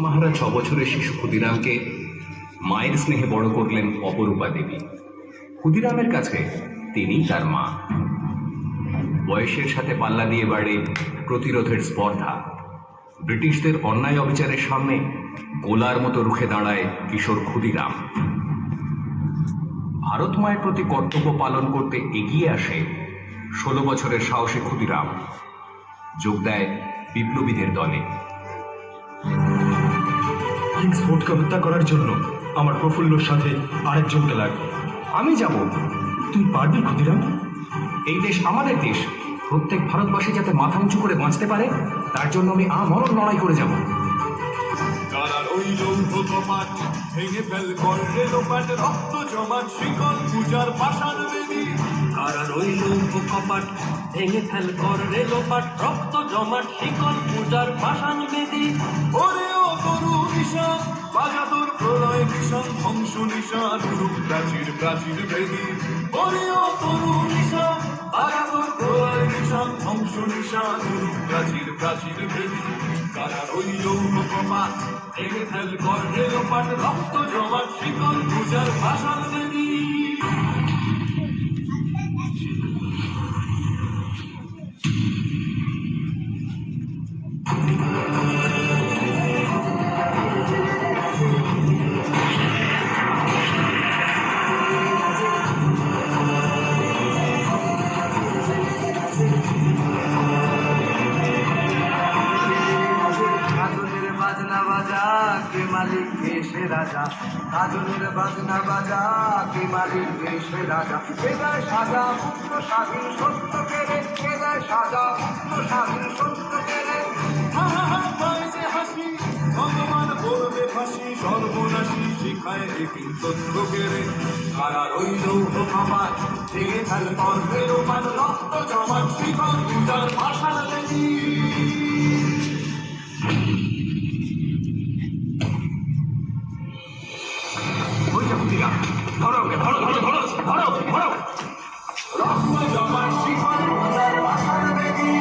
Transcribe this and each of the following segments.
মহারাজ 6 বছরের শিশু ক্ষুদিরামকে মায়ের স্নেহে বড় করলেন অপরূপা দেবী। ক্ষুদিরামের কাছে তিনি তার মা। বয়সের সাথে পাল্লা দিয়ে বাড়ে প্রতিরোধের স্পর্ধা। ব্রিটিশদের অন্যায় অবিচারের সামনে গোলার মতো রুখে দাঁড়ায় কিশোর ক্ষুদিরাম। ভারত মায়ের প্রতি কর্তব্য পালন করতে এগিয়ে আসে 16 বছরের সাহসী ক্ষুদিরাম। যোগ দেয় বিপ্লবীদের দলে। কিংস ফোর্টকে হত্যা করার জন্য আমার প্রফুল্লর সাথে আরেকজনকে লাগবে। আমি যাব। তুই পারবি ক্ষুদিরাম? এই দেশ আমাদের দেশ। প্রত্যেক ভারতবাসী যাতে মাথা উঁচু করে বাঁচতে পারে তার জন্য আমি আমরণ লড়াই করে যাব। ভেঙে ফেল কর্ণে লোপাট রক্ত জমাট শিকল পূজার পাষাণ বেদী। কারা রইল কপাট ভেঙে ফেল কর্ণে লোপাট রক্ত জমাট শিকল পূজার পাষাণ বেদী। ওরে ও তরু নিশান বাজা তোর প্রলয় নিশান ধ্বংস নিশান রূপ প্রাচীর প্রাচীর বেদী। ওরে ও তরু নিশান বাজা তোর প্রলয় নিশান ধ্বংস নিশান রূপ প্রাচীর প্রাচীর বেদী। কারা রইল কপাট ভেঙে ফেল কর্ণে লোপাট রক্ত জমাট শিকল পূজার পাষাণ বেদী। মালিক দেশে রাজা, কাজলের বাজনা বাজা কে মালিক দেশে রাজা। এদায় সাজা মুক্ত স্বাধীন সত্য কেড়ে, এদায় সাজা মুক্ত স্বাধীন সত্য কেড়ে। যে হাসি ভগবান বলবে ফাঁসি সর্বনাশী শিখায় একই তথ্য কেড়ে। কারা রইল কপাট ভেঙে ফেল কর্ণে লোপাট রক্ত জমাট শিকল পূজার পাষাণ বেদী। ধরো ওকে, ধরো ধরো ধরো ধরো ধরো। রক্ত জমাট শিকল পূজার পাষাণ বেদী।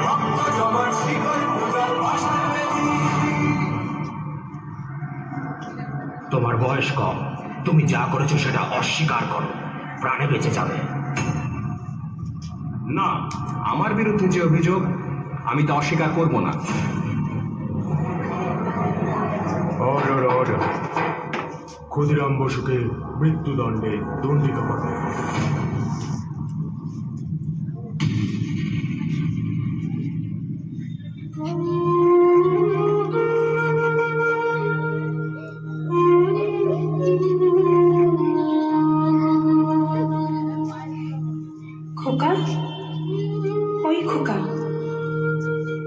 রক্ত জমাট শিকল পূজার পাষাণ বেদী। তোমার বয়স কম, তুমি যা করেছো সেটা অস্বীকার করো, প্রাণে বেঁচে যাবে। না, আমার বিরুদ্ধে যে অভিযোগ আমি তা অস্বীকার করব না। অর্ডার অর্ডার, ক্ষুদিরাম বসুকে মৃত্যুদণ্ডে দণ্ডিত করবে। খোকা, ওই খোকা,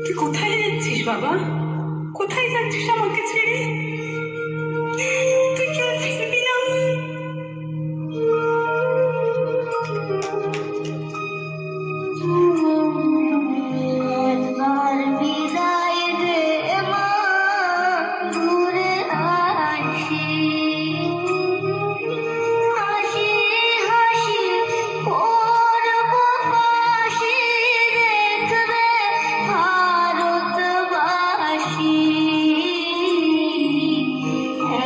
তুই কোথায় যাচ্ছিস বাবা? কোথায় যাচ্ছিস আমাকে ছেড়ে? তুই কেউ ফিরবি না? একবার বিদায় দে মা, ঘুরে আসি। হাসি হাসি করব ফাঁসি, দেখবে ভারতবাসী।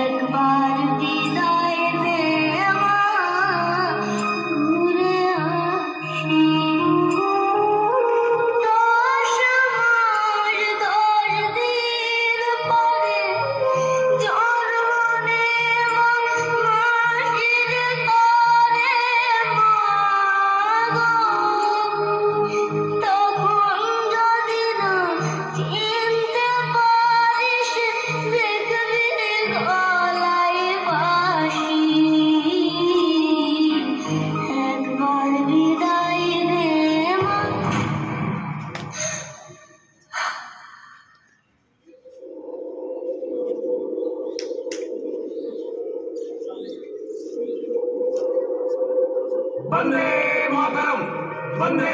একবার বিদায় দে মা, ঘুরে আসি। 10 মাস 10 দিন পরে জননে মাসির তরে মা গো। তখন যদি না চিনতে পারিস, দেখবি গলায় বাঁশি। একবার বিদায় দে মা। বন্দে মাতরম, বন্দে